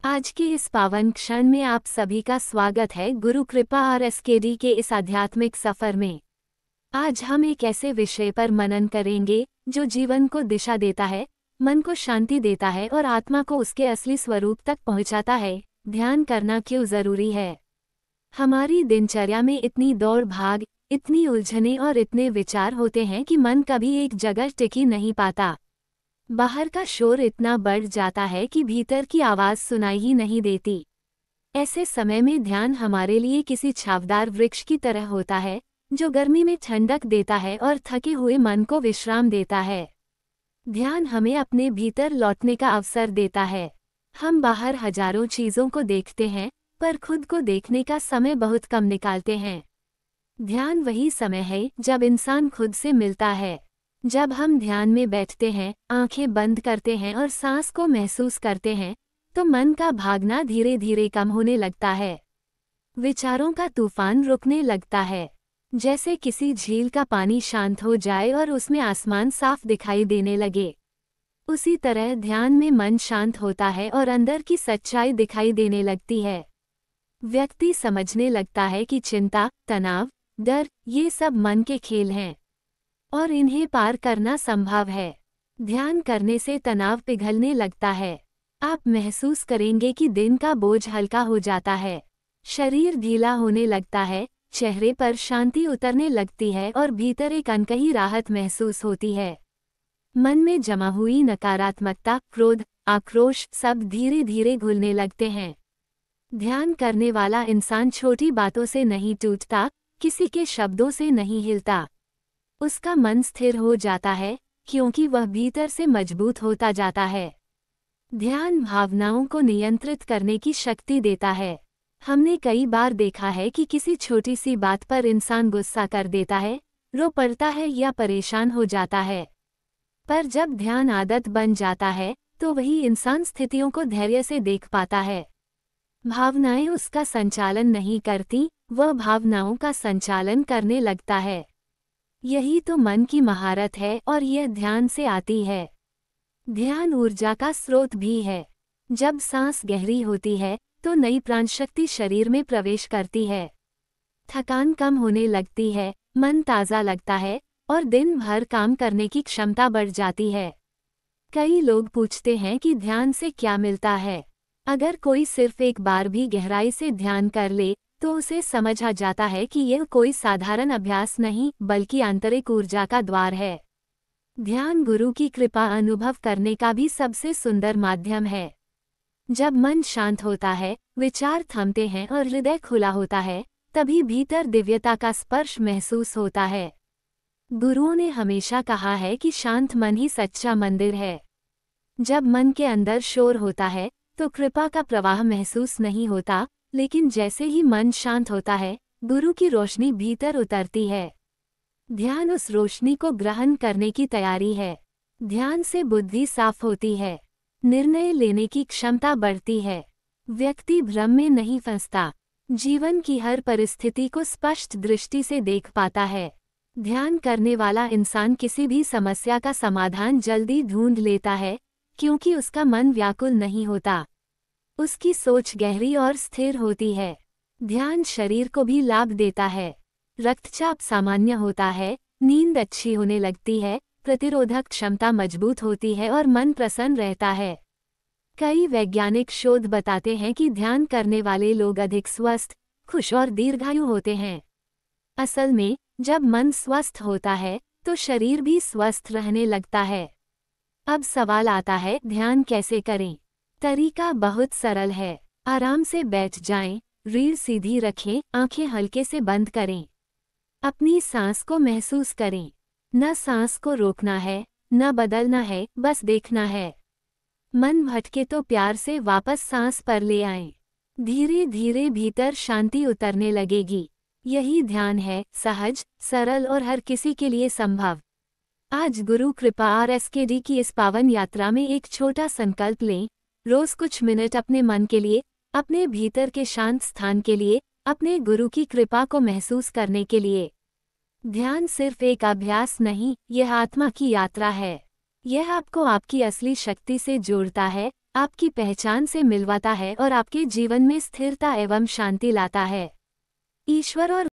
आज के इस पावन क्षण में आप सभी का स्वागत है गुरु कृपा और एसकेडी के इस आध्यात्मिक सफर में। आज हम एक ऐसे विषय पर मनन करेंगे जो जीवन को दिशा देता है, मन को शांति देता है और आत्मा को उसके असली स्वरूप तक पहुंचाता है। ध्यान करना क्यों जरूरी है। हमारी दिनचर्या में इतनी दौड़ भाग, इतनी उलझनें और इतने विचार होते हैं कि मन कभी एक जगह टिक ही नहीं पाता। बाहर का शोर इतना बढ़ जाता है कि भीतर की आवाज सुनाई ही नहीं देती। ऐसे समय में ध्यान हमारे लिए किसी छावदार वृक्ष की तरह होता है जो गर्मी में ठंडक देता है और थके हुए मन को विश्राम देता है। ध्यान हमें अपने भीतर लौटने का अवसर देता है। हम बाहर हजारों चीजों को देखते हैं पर खुद को देखने का समय बहुत कम निकालते हैं। ध्यान वही समय है जब इंसान खुद से मिलता है। जब हम ध्यान में बैठते हैं, आंखें बंद करते हैं और सांस को महसूस करते हैं तो मन का भागना धीरे धीरे कम होने लगता है। विचारों का तूफान रुकने लगता है। जैसे किसी झील का पानी शांत हो जाए और उसमें आसमान साफ दिखाई देने लगे। उसी तरह ध्यान में मन शांत होता है और अंदर की सच्चाई दिखाई देने लगती है। व्यक्ति समझने लगता है कि चिंता, तनाव, डर ये सब मन के खेल हैं और इन्हें पार करना संभव है। ध्यान करने से तनाव पिघलने लगता है। आप महसूस करेंगे कि दिन का बोझ हल्का हो जाता है, शरीर ढीला होने लगता है, चेहरे पर शांति उतरने लगती है और भीतर एक अनकही राहत महसूस होती है। मन में जमा हुई नकारात्मकता, क्रोध, आक्रोश सब धीरे धीरे घुलने लगते हैं। ध्यान करने वाला इंसान छोटी बातों से नहीं टूटता, किसी के शब्दों से नहीं हिलता। उसका मन स्थिर हो जाता है क्योंकि वह भीतर से मजबूत होता जाता है। ध्यान भावनाओं को नियंत्रित करने की शक्ति देता है। हमने कई बार देखा है कि किसी छोटी सी बात पर इंसान गुस्सा कर देता है, रो पड़ता है या परेशान हो जाता है। पर जब ध्यान आदत बन जाता है तो वही इंसान स्थितियों को धैर्य से देख पाता है। भावनाएं उसका संचालन नहीं करती, वह भावनाओं का संचालन करने लगता है। यही तो मन की महारत है और यह ध्यान से आती है। ध्यान ऊर्जा का स्रोत भी है। जब सांस गहरी होती है तो नई प्राणशक्ति शरीर में प्रवेश करती है। थकान कम होने लगती है, मन ताज़ा लगता है और दिन भर काम करने की क्षमता बढ़ जाती है। कई लोग पूछते हैं कि ध्यान से क्या मिलता है। अगर कोई सिर्फ एक बार भी गहराई से ध्यान कर ले तो उसे समझ आ जाता है कि यह कोई साधारण अभ्यास नहीं बल्कि आंतरिक ऊर्जा का द्वार है। ध्यान गुरु की कृपा अनुभव करने का भी सबसे सुंदर माध्यम है। जब मन शांत होता है, विचार थमते हैं और हृदय खुला होता है, तभी भीतर दिव्यता का स्पर्श महसूस होता है। गुरुओं ने हमेशा कहा है कि शांत मन ही सच्चा मंदिर है। जब मन के अंदर शोर होता है तो कृपा का प्रवाह महसूस नहीं होता, लेकिन जैसे ही मन शांत होता है, गुरु की रोशनी भीतर उतरती है। ध्यान उस रोशनी को ग्रहण करने की तैयारी है। ध्यान से बुद्धि साफ होती है, निर्णय लेने की क्षमता बढ़ती है, व्यक्ति भ्रम में नहीं फंसता, जीवन की हर परिस्थिति को स्पष्ट दृष्टि से देख पाता है। ध्यान करने वाला इंसान किसी भी समस्या का समाधान जल्दी ढूंढ लेता है क्योंकि उसका मन व्याकुल नहीं होता, उसकी सोच गहरी और स्थिर होती है। ध्यान शरीर को भी लाभ देता है। रक्तचाप सामान्य होता है, नींद अच्छी होने लगती है, प्रतिरोधक क्षमता मजबूत होती है और मन प्रसन्न रहता है। कई वैज्ञानिक शोध बताते हैं कि ध्यान करने वाले लोग अधिक स्वस्थ, खुश और दीर्घायु होते हैं। असल में जब मन स्वस्थ होता है तो शरीर भी स्वस्थ रहने लगता है। अब सवाल आता है, ध्यान कैसे करें। तरीका बहुत सरल है। आराम से बैठ जाएं, रीढ़ सीधी रखें, आंखें हल्के से बंद करें। अपनी सांस को महसूस करें। न सांस को रोकना है, न बदलना है, बस देखना है। मन भटके तो प्यार से वापस सांस पर ले आएं। धीरे धीरे भीतर शांति उतरने लगेगी। यही ध्यान है, सहज, सरल और हर किसी के लिए संभव। आज गुरु कृपा और एसकेडी की इस पावन यात्रा में एक छोटा संकल्प लें। रोज कुछ मिनट अपने मन के लिए, अपने भीतर के शांत स्थान के लिए, अपने गुरु की कृपा को महसूस करने के लिए। ध्यान सिर्फ एक अभ्यास नहीं, यह आत्मा की यात्रा है। यह आपको आपकी असली शक्ति से जोड़ता है, आपकी पहचान से मिलवाता है और आपके जीवन में स्थिरता एवं शांति लाता है। ईश्वर और